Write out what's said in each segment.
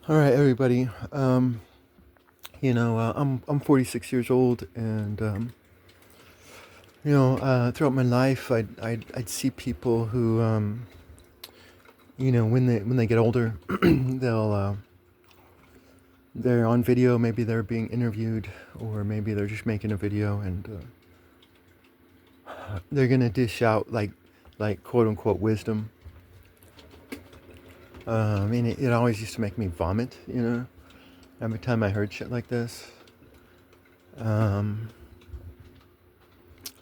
All right, everybody. I'm 46 years old, and throughout my life, I'd see people who, when they get older, they're on video. Maybe they're being interviewed, or maybe they're just making a video, and they're gonna dish out like quote unquote wisdom. It always used to make me vomit. Every time I heard shit like this. Um,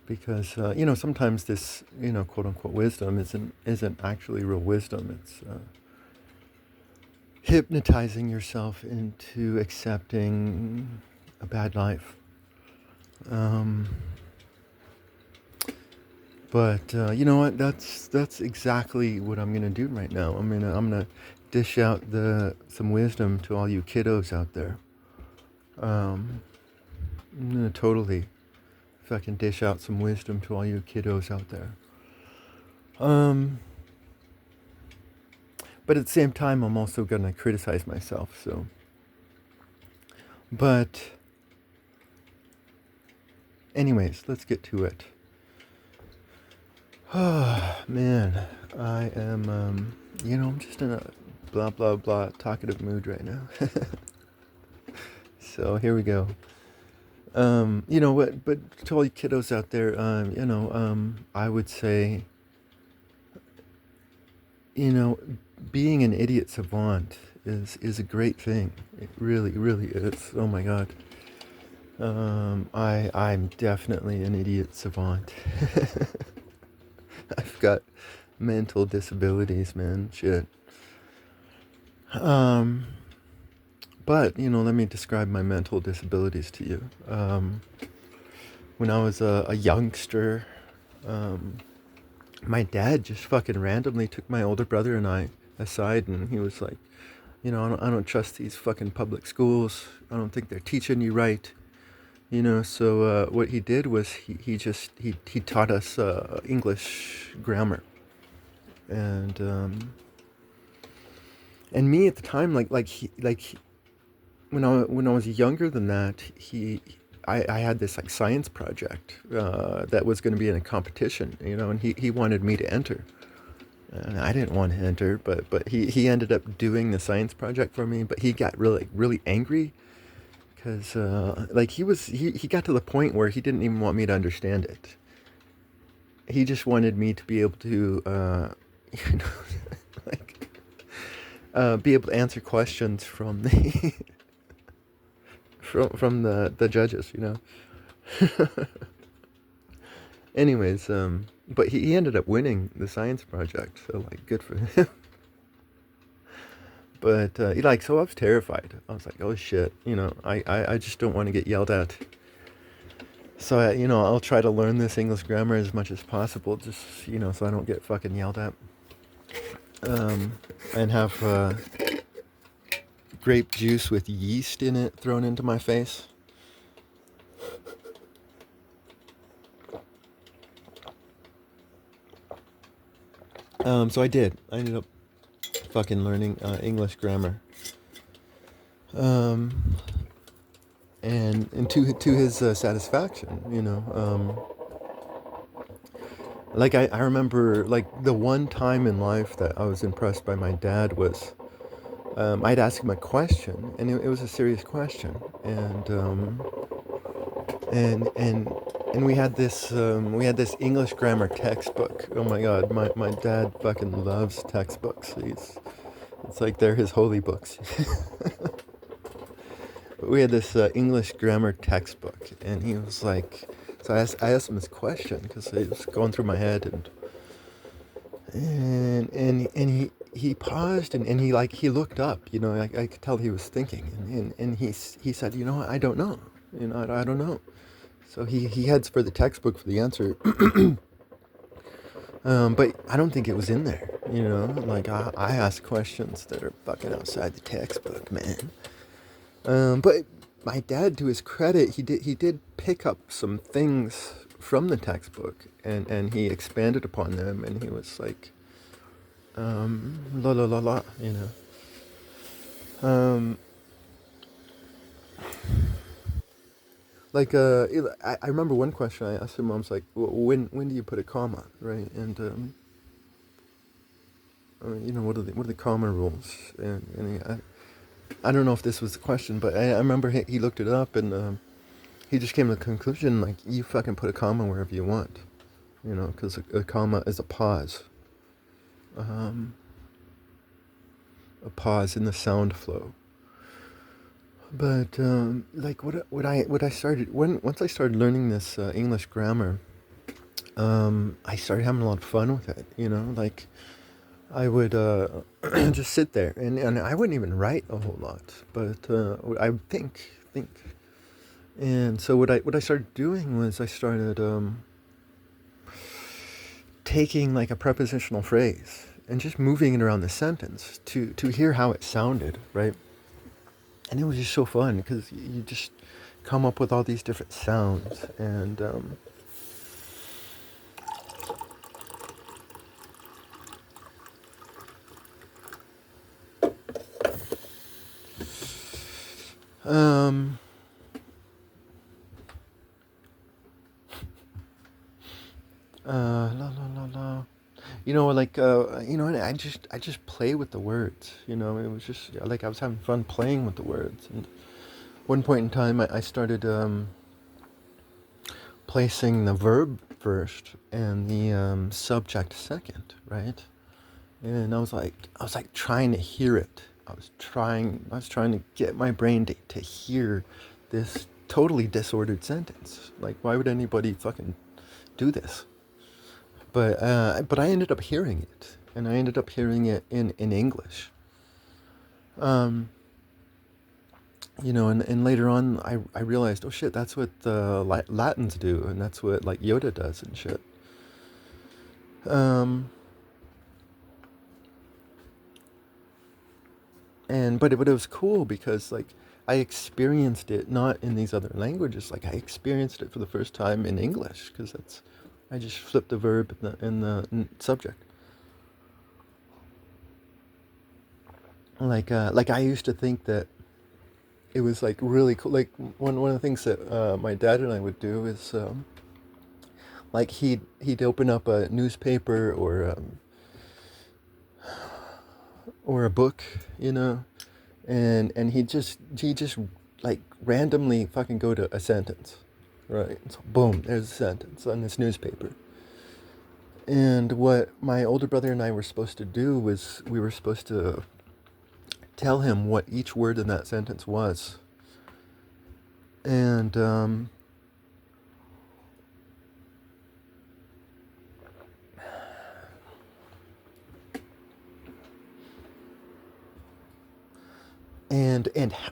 because sometimes this quote unquote wisdom isn't actually real wisdom. It's hypnotizing yourself into accepting a bad life. um, but you know what, that's exactly what I'm gonna do right now. I'm gonna dish out the some wisdom to all you kiddos out there. um, I'm gonna totally fucking dish out some wisdom to all you kiddos out there. um, But at the same time, I'm also going to criticize myself. But, anyways, let's get to it. Oh, man. I am, I'm just in a blah, blah, blah talkative mood right now. So, here we go. But to all you kiddos out there, I would say, you know, being an idiot savant is a great thing. It really, really is. Oh my God. I'm definitely an idiot savant. I've got mental disabilities, man. Shit. Um, but let me describe my mental disabilities to you. When I was a youngster, um, my dad just fucking randomly took my older brother and I aside, and he was like, I don't trust these fucking public schools. I don't think they're teaching you right. So what he did was he taught us English grammar, and me at the time, when I was younger than that, I had this like science project that was going to be in a competition, and he wanted me to enter. And I didn't want to enter, but he ended up doing the science project for me. But he got really angry because he got to the point where he didn't even want me to understand it. He just wanted me to be able to you know like be able to answer questions from the from the judges. Anyways, but he ended up winning the science project, so like good for him. But so I was terrified. I was like, oh shit, I just don't want to get yelled at. So I'll try to learn this English grammar as much as possible, just so I don't get fucking yelled at. And have grape juice with yeast in it thrown into my face. So I did. I ended up fucking learning English grammar. Um, and to his satisfaction, I remember like the one time in life that I was impressed by my dad was I'd ask him a question, and it was a serious question, and we had this English grammar textbook. Oh my God, my dad fucking loves textbooks. It's like they're his holy books. But we had this English grammar textbook, and he was like, so I asked him this question because it was going through my head, and he paused, and he looked up. I could tell he was thinking, and he said, I don't know. I don't know. So he heads for the textbook for the answer. But I don't think it was in there. Like I ask questions that are fucking outside the textbook, man. But my dad, to his credit, he did pick up some things from the textbook, and he expanded upon them, and he was like, la la la la. Um, I remember one question I asked him. I was like, when do you put a comma, right? And what are the comma rules? I don't know if this was the question, but I remember he looked it up and he just came to the conclusion like you fucking put a comma wherever you want, because a comma is um, a pause in the sound flow. But like what I started when once I started learning this English grammar, I started having a lot of fun with it. Like I would just sit there and I wouldn't even write a whole lot, but I would think. And so what I started doing was I started taking like a prepositional phrase and just moving it around the sentence to hear how it sounded, right? And it was just so fun because you just come up with all these different sounds and um, la la la la. And I just play with the words. It was just like I was having fun playing with the words. And one point in time, I started placing the verb first and the subject second, right? And I was like trying to hear it. I was trying to get my brain to hear this totally disordered sentence. Like, why would anybody fucking do this? But I ended up hearing it, and I ended up hearing it in English. Um, and later on, I realized, oh shit, that's what the Latins do, and that's what like Yoda does and shit. Um, but it was cool because like I experienced it not in these other languages. Like I experienced it for the first time in English because that's I just flipped the verb in the subject. Like I used to think that it was like really cool. Like one of the things that my dad and I would do is like he'd open up a newspaper or a book, and he just like randomly fucking go to a sentence, right? So boom, there's a sentence on this newspaper. And what my older brother and I were supposed to do was we were supposed to tell him what each word in that sentence was. And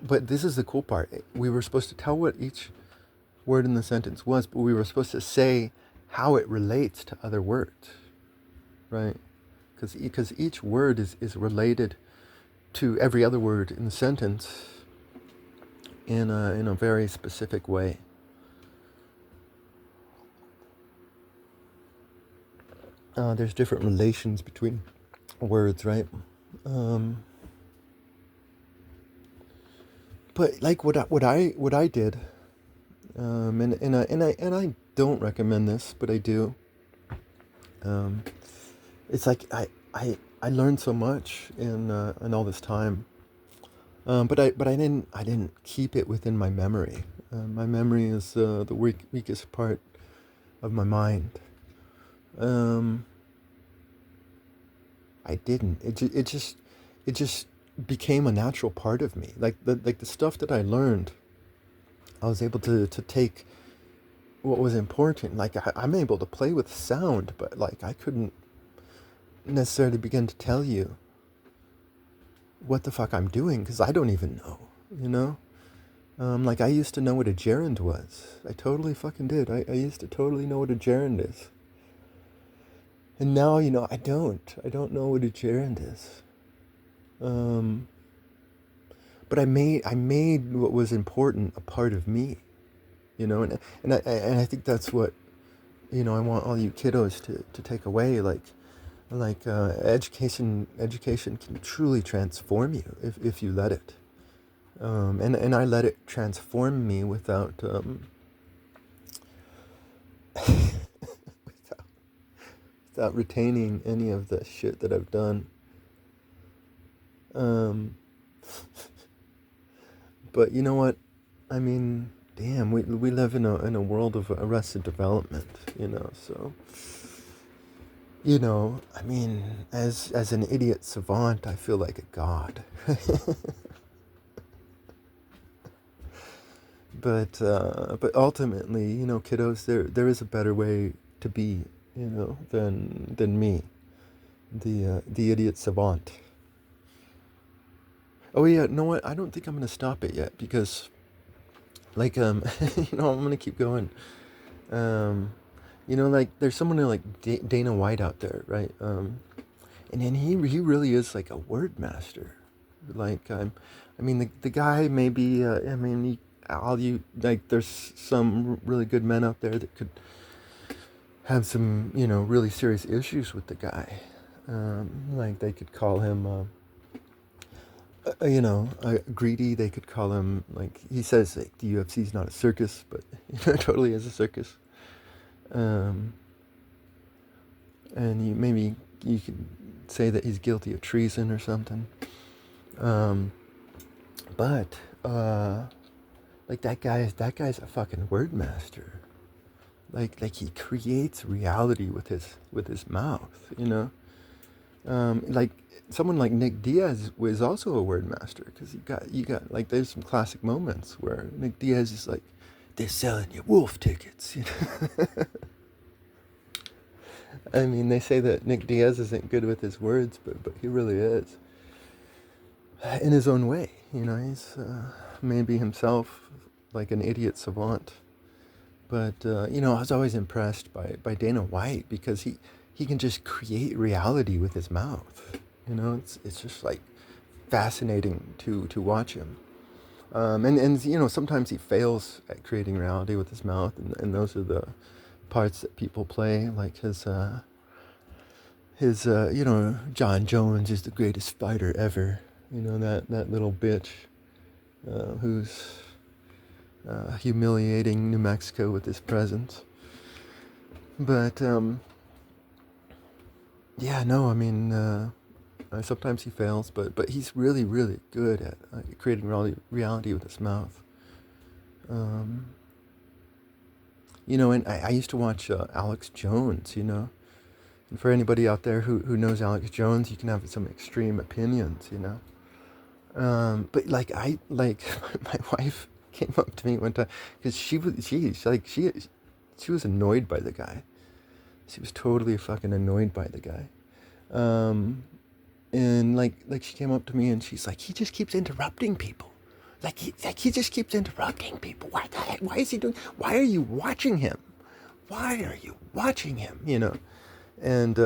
but this is the cool part. We were supposed to tell what each word in the sentence was, but we were supposed to say how it relates to other words, right? Because each word is related to every other word in the sentence in a very specific way. There's different relations between words, right? Um, but like what I did, and I don't recommend this, but I do. Um, it's like I learned so much in all this time, but I didn't keep it within my memory. My memory is the weakest part of my mind. Um, I didn't. It just became a natural part of me. Like the stuff that I learned, I was able to take what was important. Like I'm able to play with sound, but like I couldn't necessarily begin to tell you what the fuck I'm doing because I don't even know. You know. Like I used to know what a gerund was. I totally fucking did. I used to totally know what a gerund is. And now, I don't. I don't know what a gerund is. Um, but I made what was important a part of me, and I think that's what I want all you kiddos to take away. Like, Like education can truly transform you if you let it. And I let it transform me without without retaining any of the shit that I've done. Um, but you know what? I mean, damn, we live in a world of arrested development, so I mean, as an idiot savant, I feel like a god. But ultimately, kiddos, there is a better way to be, than me, the idiot savant. Oh yeah, you know what? I don't think I'm gonna stop it yet because, like, I'm gonna keep going. Um, like, there's someone like Dana White out there, right? And then he really is like a word master. Like, I mean, the guy maybe, I mean, all you like, there's some really good men out there that could have some, really serious issues with the guy. Like, they could call him, greedy. They could call him, like, he says like the UFC is not a circus, but it totally is a circus. Um, and maybe you could say that he's guilty of treason or something. Um, but like, that guy's a fucking word master. Like he creates reality with his mouth. Like, someone like Nick Diaz was also a word master, because you got like, there's some classic moments where Nick Diaz is like, they're selling you wolf tickets. I mean, they say that Nick Diaz isn't good with his words, but he really is, in his own way. He's maybe himself like an idiot savant. But I was always impressed by Dana White, because he can just create reality with his mouth. It's just like fascinating to watch him. And sometimes he fails at creating reality with his mouth, and those are the parts that people play, like his John Jones is the greatest fighter ever. That little bitch, who's humiliating New Mexico with his presence. But yeah, no, I mean, sometimes he fails, but he's really, really good at creating reality with his mouth. Um, and I used to watch Alex Jones. And for anybody out there who knows Alex Jones, you can have some extreme opinions. But like my wife came up to me one time, because she was annoyed by the guy. She was totally fucking annoyed by the guy. Um, and like she came up to me and she's like, he just keeps interrupting people. Like he just keeps interrupting people. Why is he doing? Why are you watching him? Why are you watching him? And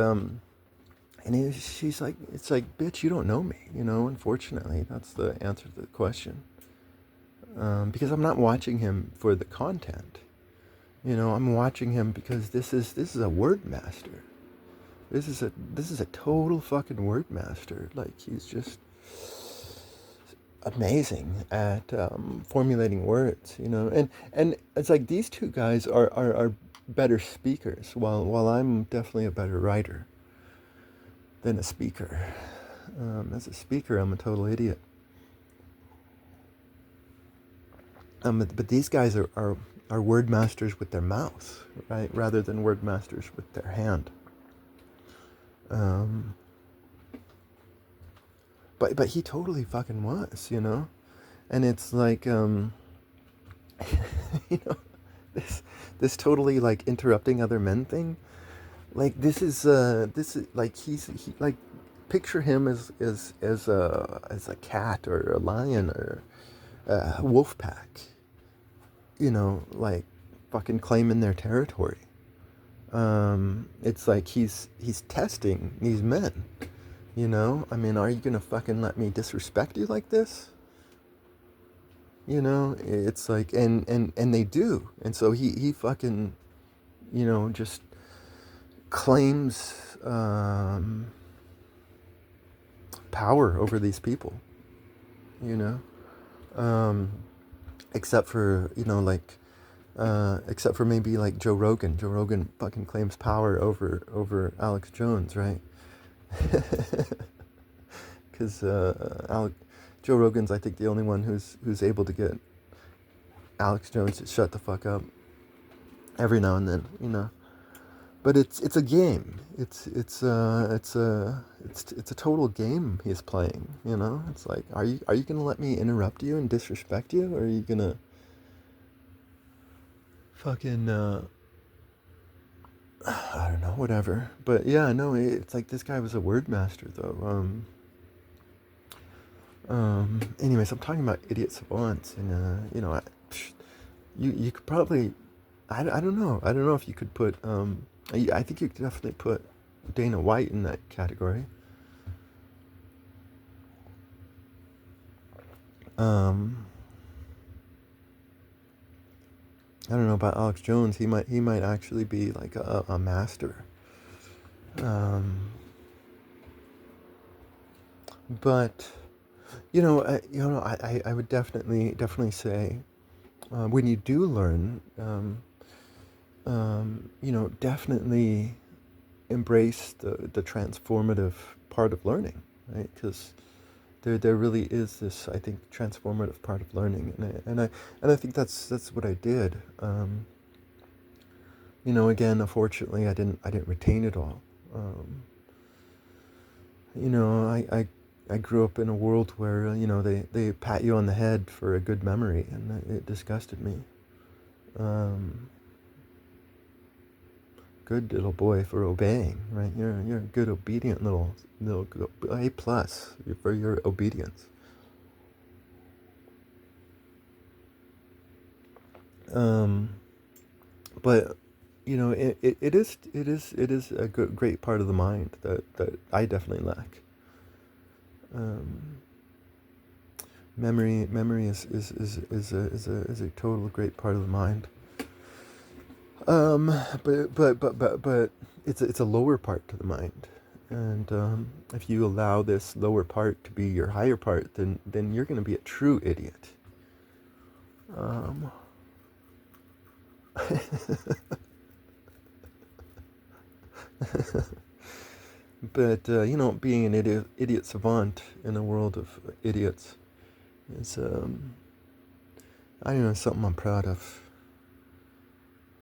she's like, it's like, bitch, you don't know me. Unfortunately, that's the answer to the question. Because I'm not watching him for the content. I'm watching him because this is a word master. This is a total fucking word master. Like, he's just amazing at formulating words. And it's like, these two guys are better speakers, while I'm definitely a better writer than a speaker. As a speaker, I'm a total idiot. But these guys are word masters with their mouth, right, rather than word masters with their hand. Um, but he totally fucking was. And it's like, you know, this totally, like, interrupting other men thing. Like, this is like, like, picture him as a cat or a lion or a wolf pack. Like, fucking claiming their territory. It's like he's testing these men. I mean, are you gonna fucking let me disrespect you like this? It's like, and they do, and so he fucking, just claims power over these people, you know. Um, except for except for maybe like Joe Rogan. Joe Rogan fucking claims power over Alex Jones, right? Because Joe Rogan's, I think, the only one who's able to get Alex Jones to shut the fuck up every now and then, you know. But it's a game. It's a total game he's playing. You know. It's like, are you gonna let me interrupt you and disrespect you, or are you gonna fucking I don't know, whatever. But yeah, no, it's like this guy was a word master though. Anyways, I'm talking about idiot savants, and you could probably, I don't know, if you could put I think you could definitely put Dana White in that category. Um, I don't know about Alex Jones. He might actually be like a master. Um, but I would definitely say when you do learn, definitely embrace the transformative part of learning, right? Because there really is this, I think, transformative part of learning, and I think that's what I did. Again, unfortunately, I didn't retain it all. Um, I grew up in a world where they pat you on the head for a good memory, and it disgusted me. Um, Good little boy for obeying, right? You're a good obedient little A+ for your obedience. Um, but it is a great part of the mind that I definitely lack. Um, memory is a total great part of the mind. Um, but it's a lower part to the mind, and if you allow this lower part to be your higher part, then you're going to be a true idiot. Um, but being an idiot savant in a world of idiots is I don't know, something I'm proud of.